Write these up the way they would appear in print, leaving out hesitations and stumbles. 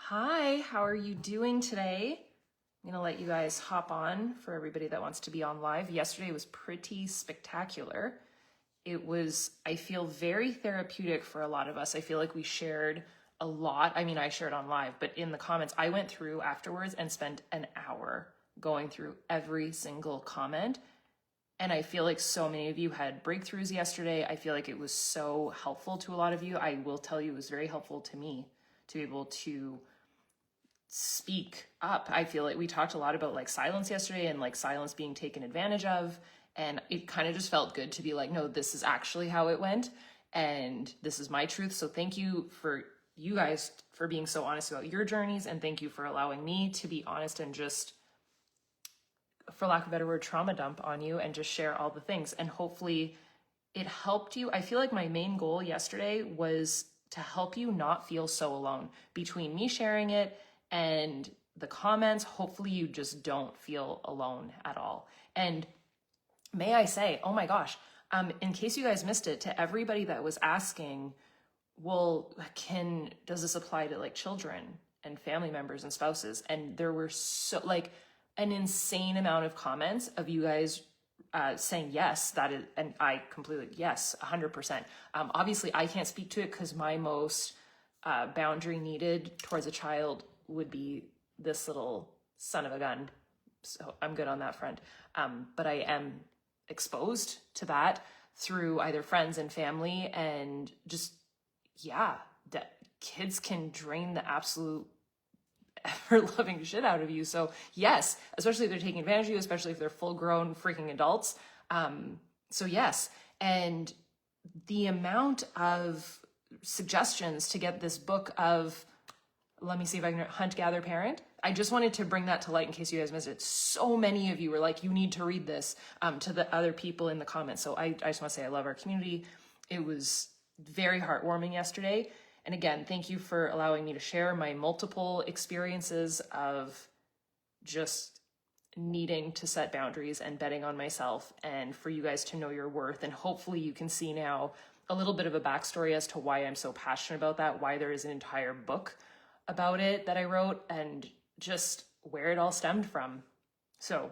Hi, how are you doing today? I'm gonna let you guys hop on for everybody that wants to be on live. Yesterday was pretty spectacular. It was, I feel, very therapeutic for a lot of us. I feel like we shared a lot. I mean, I shared on live, but in the comments, I went through afterwards and spent an hour going through every single comment. And I feel like so many of you had breakthroughs yesterday. I feel like it was so helpful to a lot of you. I will tell you, it was very helpful to me to be able to speak up. I feel like we talked a lot about like silence yesterday and like silence being taken advantage of. And it kind of just felt good to be like, no, this is actually how it went. And this is my truth. So thank you for you guys for being so honest about your journeys. And thank you for allowing me to be honest and just, for lack of a better word, trauma dump on you and just share all the things. And hopefully it helped you. I feel like my main goal yesterday was to help you not feel so alone. Between me sharing it and the comments, hopefully you just don't feel alone at all. And may I say, oh my gosh, in case you guys missed it, to everybody that was asking, well, does this apply to like children and family members and spouses? And there were so like an insane amount of comments of you guys saying yes, that is, and I completely, yes, 100%. Obviously I can't speak to it because my most boundary needed towards a child would be this little son of a gun. So I'm good on that front. But I am exposed to that through either friends and family, and just, yeah, that kids can drain the absolute ever-loving shit out of you. So yes, especially if they're taking advantage of you, especially if they're full-grown freaking adults. So yes, and the amount of suggestions to get this book of, let me see if I can hunt, gather, parent. I just wanted to bring that to light in case you guys missed it. So many of you were like, you need to read this, to the other people in the comments. So I just want to say I love our community. It was very heartwarming yesterday. And again, thank you for allowing me to share my multiple experiences of just needing to set boundaries and betting on myself, and for you guys to know your worth. And hopefully you can see now a little bit of a backstory as to why I'm so passionate about that, why there is an entire book about it that I wrote, and just where it all stemmed from. So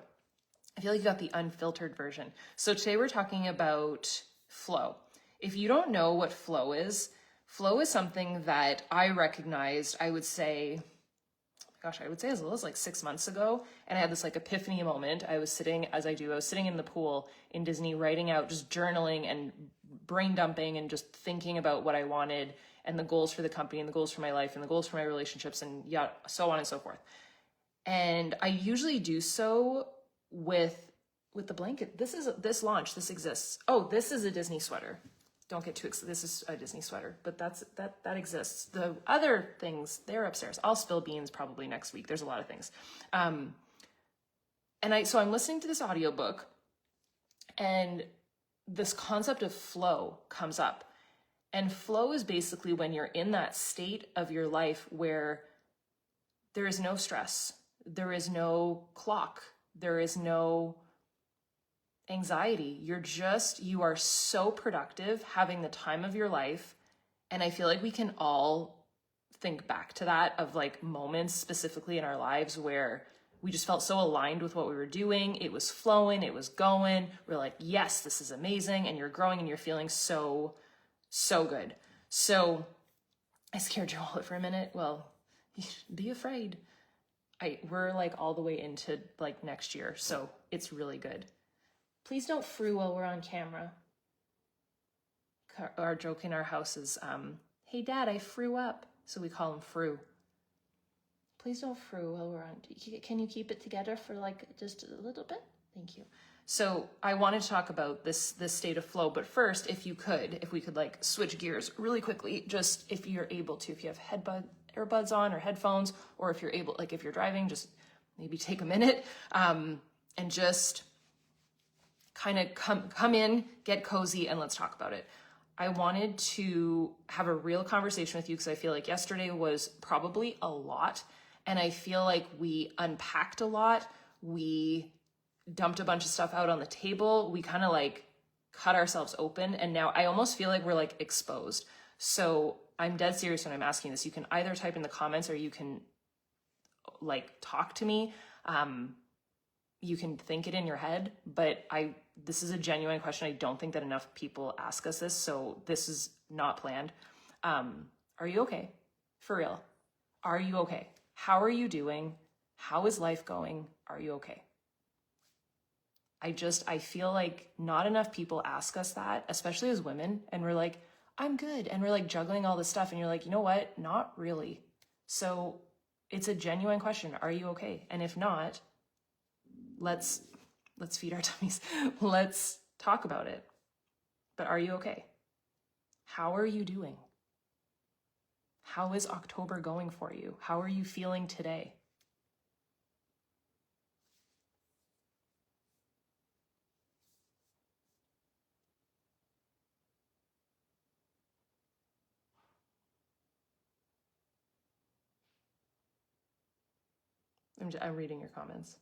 I feel like you got the unfiltered version. So today we're talking about flow. If you don't know what flow is something that I recognized, I would say as little as like 6 months ago. And I had this like epiphany moment. I was sitting in the pool in Disney, writing out, just journaling and brain dumping and just thinking about what I wanted and the goals for the company and the goals for my life and the goals for my relationships and yeah, so on and so forth. And I usually do so with the blanket. This exists. Oh, this is a Disney sweater. Don't get too excited. This is a Disney sweater, but that exists. The other things, they're upstairs. I'll spill beans probably next week. There's a lot of things. So I'm listening to this audiobook, and this concept of flow comes up. And flow is basically when you're in that state of your life where there is no stress, there is no clock, there is no anxiety. You are so productive, having the time of your life. And I feel like we can all think back to that, of like moments specifically in our lives where we just felt so aligned with what we were doing. It was flowing, it was going. We're like, yes, this is amazing. And you're growing and you're feeling so good. So I scared your wallet for a minute. Well, be afraid. We're like all the way into like next year. So it's really good. Please don't frew while we're on camera. Our joke in our house is, hey dad, I frew up. So we call him frew. Please don't frew while we're on. Can you keep it together for like just a little bit? Thank you. So I wanted to talk about this state of flow, but first, if we could like switch gears really quickly, just if you're able to, if you have earbuds on or headphones, or if you're able, like if you're driving, just maybe take a minute, and just kind of come in, get cozy, and let's talk about it. I wanted to have a real conversation with you because I feel like yesterday was probably a lot, and I feel like we unpacked a lot. We dumped a bunch of stuff out on the table. We kind of like cut ourselves open, and now I almost feel like we're like exposed. So I'm dead serious when I'm asking this. You can either type in the comments or you can like talk to me. You can think it in your head, but this is a genuine question. I don't think that enough people ask us this, so this is not planned. Are you okay? For real. Are you okay? How are you doing? How is life going? Are you okay? I feel like not enough people ask us that, especially as women, and we're like, I'm good. And we're like juggling all this stuff. And you're like, you know what? Not really. So it's a genuine question. Are you okay? And if not, let's feed our tummies. Let's talk about it. But are you okay? How are you doing? How is October going for you? How are you feeling today? I'm reading your comments.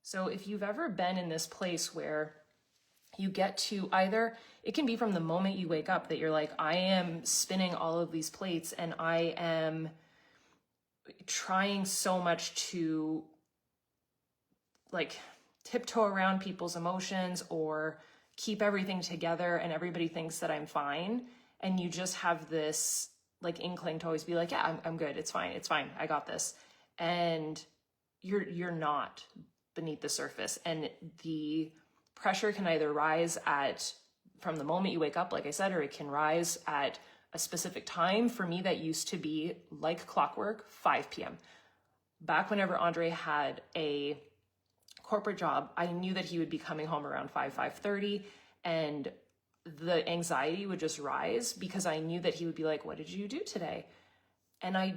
So if you've ever been in this place where you get to either, it can be from the moment you wake up that you're like, I am spinning all of these plates and I am trying so much to like tiptoe around people's emotions or keep everything together and everybody thinks that I'm fine. And you just have this like inkling to always be like, yeah, I'm good. It's fine. I got this. And you're not beneath the surface. And the pressure can either rise from the moment you wake up, like I said, or it can rise at a specific time. For me, that used to be like clockwork, 5 p.m. Back whenever Andre had a corporate job, I knew that he would be coming home around 5:30, and the anxiety would just rise because I knew that he would be like, what did you do today? And I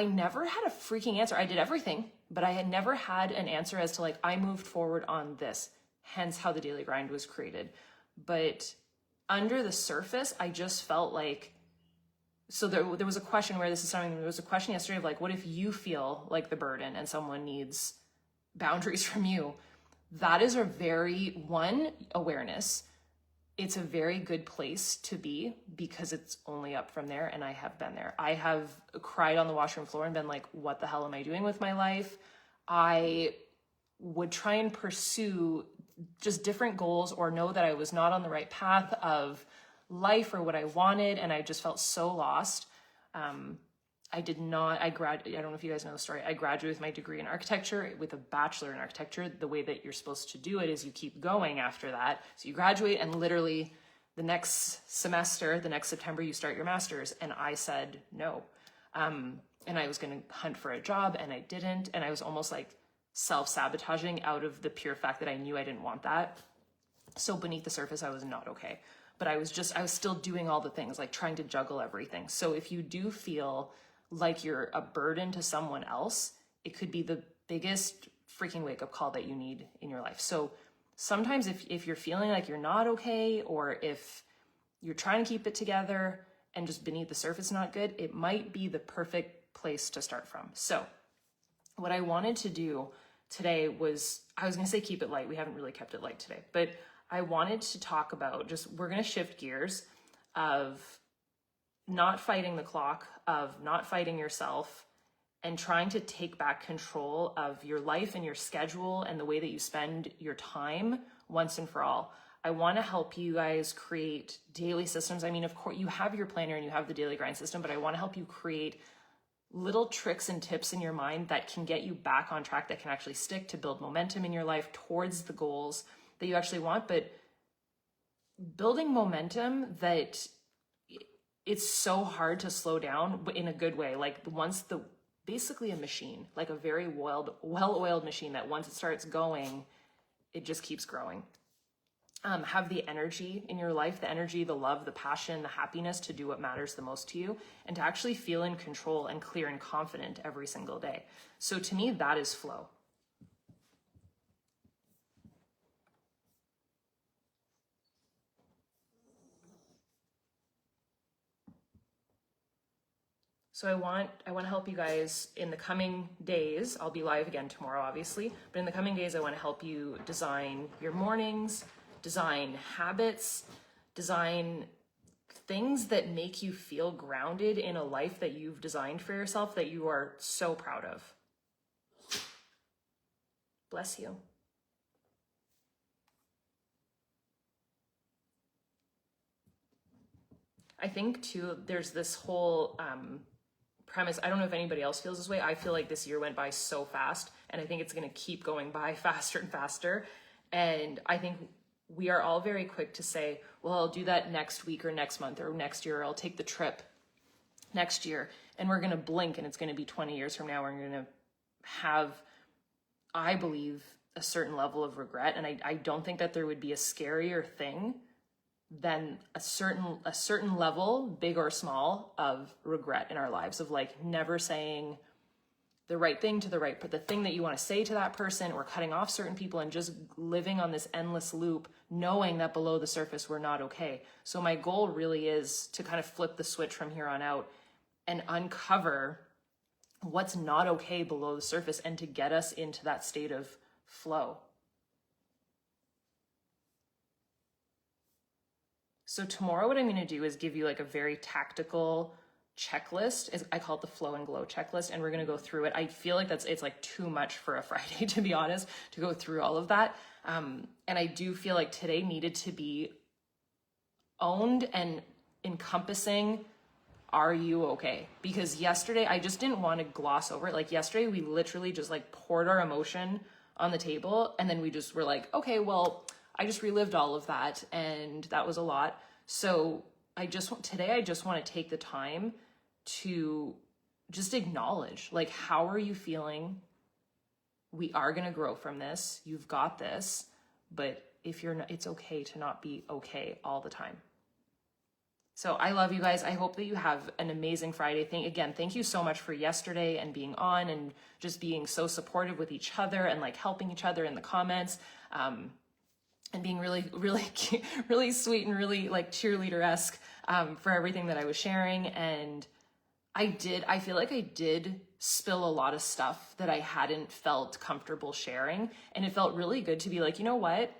never had a freaking answer. I did everything, but I had never had an answer as to like, I moved forward on this, hence how the daily grind was created. But under the surface, I just felt like, so there was a question where there was a question yesterday of like, what if you feel like the burden and someone needs boundaries from you? That is a awareness. It's a very good place to be because it's only up from there. And I have been there. I have cried on the washroom floor and been like, what the hell am I doing with my life? I would try and pursue just different goals or know that I was not on the right path of life or what I wanted. And I just felt so lost. I don't know if you guys know the story. I graduated with my degree in architecture with a bachelor in architecture. The way that you're supposed to do it is you keep going after that. So you graduate and literally the next semester, the next September, you start your master's. And I said no. And I was going to hunt for a job and I didn't. And I was almost like self-sabotaging out of the pure fact that I knew I didn't want that. So beneath the surface, I was not okay. But I was still doing all the things, like trying to juggle everything. So if you do feel like you're a burden to someone else, it could be the biggest freaking wake-up call that you need in your life. So sometimes if you're feeling like you're not okay, or if you're trying to keep it together and just beneath the surface not good, it might be the perfect place to start from. So what I wanted to do today was, I was going to say keep it light. We haven't really kept it light today, but I wanted to talk about we're going to shift gears of not fighting the clock, of not fighting yourself, and trying to take back control of your life and your schedule and the way that you spend your time once and for all. I want to help you guys create daily systems. I mean, of course, you have your planner and you have the daily grind system, but I want to help you create little tricks and tips in your mind that can get you back on track, that can actually stick, to build momentum in your life towards the goals that you actually want. But building momentum that it's so hard to slow down, but in a good way. Like basically a machine, like a very well-oiled machine that once it starts going, it just keeps growing. Have the energy in your life, the energy, the love, the passion, the happiness to do what matters the most to you, and to actually feel in control and clear and confident every single day. So to me, that is flow. So I want to help you guys in the coming days. I'll be live again tomorrow, obviously, but in the coming days, I want to help you design your mornings, design habits, design things that make you feel grounded in a life that you've designed for yourself that you are so proud of. Bless you. I think too, there's this whole premise. I don't know if anybody else feels this way. I feel like this year went by so fast, and I think it's going to keep going by faster and faster. And I think we are all very quick to say, well, I'll do that next week or next month or next year, or I'll take the trip next year. And we're going to blink and it's going to be 20 years from now. We're going to have, I believe, a certain level of regret. And I don't think that there would be a scarier thing than a certain level, big or small, of regret in our lives, of like never saying the right thing to the right, but the thing that you want to say to that person, or cutting off certain people and just living on this endless loop, knowing that below the surface we're not okay. So my goal really is to kind of flip the switch from here on out and uncover what's not okay below the surface, and to get us into that state of flow. So tomorrow what I'm going to do is give you like a very tactical checklist. I call it the flow and glow checklist, and we're going to go through it. I feel like it's like too much for a Friday, to be honest, to go through all of that. And I do feel like today needed to be owned and encompassing, are you okay? Because yesterday I just didn't want to gloss over it. Like yesterday we literally just like poured our emotion on the table, and then we just were like, okay, well, I just relived all of that, and that was a lot. So today I just want to take the time to just acknowledge, like, how are you feeling? We are going to grow from this. You've got this. But if you're not, it's okay to not be okay all the time. So I love you guys. I hope that you have an amazing Friday. Thank you so much for yesterday and being on and just being so supportive with each other and like helping each other in the comments. And being really, really, really sweet and really like cheerleader-esque for everything that I was sharing. And I feel like I did spill a lot of stuff that I hadn't felt comfortable sharing. And it felt really good to be like, you know what?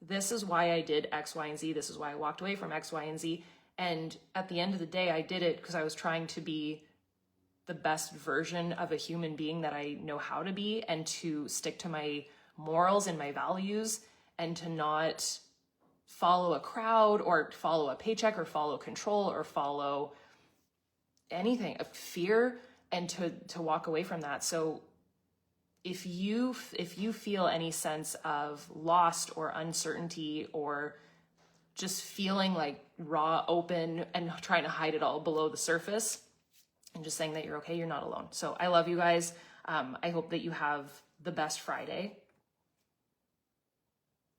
This is why I did X, Y, and Z. This is why I walked away from X, Y, and Z. And at the end of the day, I did it because I was trying to be the best version of a human being that I know how to be, and to stick to my morals and my values, and to not follow a crowd or follow a paycheck or follow control or follow anything of fear, and to walk away from that. So if you feel any sense of lost or uncertainty, or just feeling like raw, open, and trying to hide it all below the surface, and just saying that you're okay, you're not alone. So I love you guys. I hope that you have the best Friday.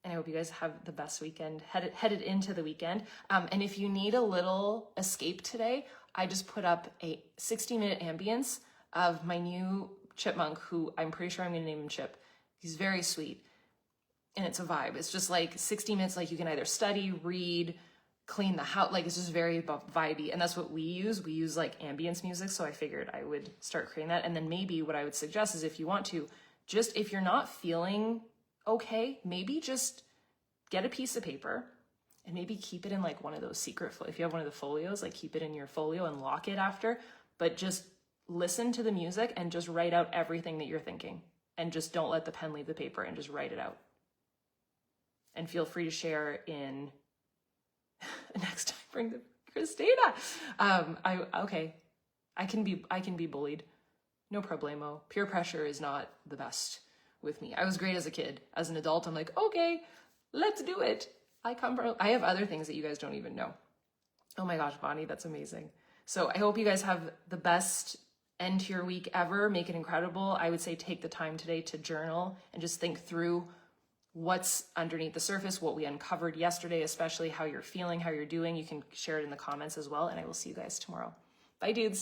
And I hope you guys have the best weekend, headed into the weekend. And if you need a little escape today, I just put up a 60-minute ambience of my new chipmunk, who I'm pretty sure I'm going to name him Chip. He's very sweet. And it's a vibe. It's just like 60 minutes, like you can either study, read, clean the house. Like it's just very vibey. And that's what we use. We use like ambience music. So I figured I would start creating that. And then maybe what I would suggest is, if you want to, just if you're not feeling okay, maybe just get a piece of paper and maybe keep it in like one of those secret, if you have one of the folios, like keep it in your folio and lock it after, but just listen to the music and just write out everything that you're thinking, and just don't let the pen leave the paper, and just write it out. And feel free to share in next time, bring the Christina. I can be bullied. No problemo. Peer pressure is not the best with me. I was great as a kid. As an adult, I'm like, okay, let's do it. I have other things that you guys don't even know. Oh my gosh, Bonnie, that's amazing. So I hope you guys have the best end to your week ever. Make it incredible. I would say take the time today to journal and just think through what's underneath the surface, what we uncovered yesterday, especially how you're feeling, how you're doing. You can share it in the comments as well. And I will see you guys tomorrow. Bye, dudes.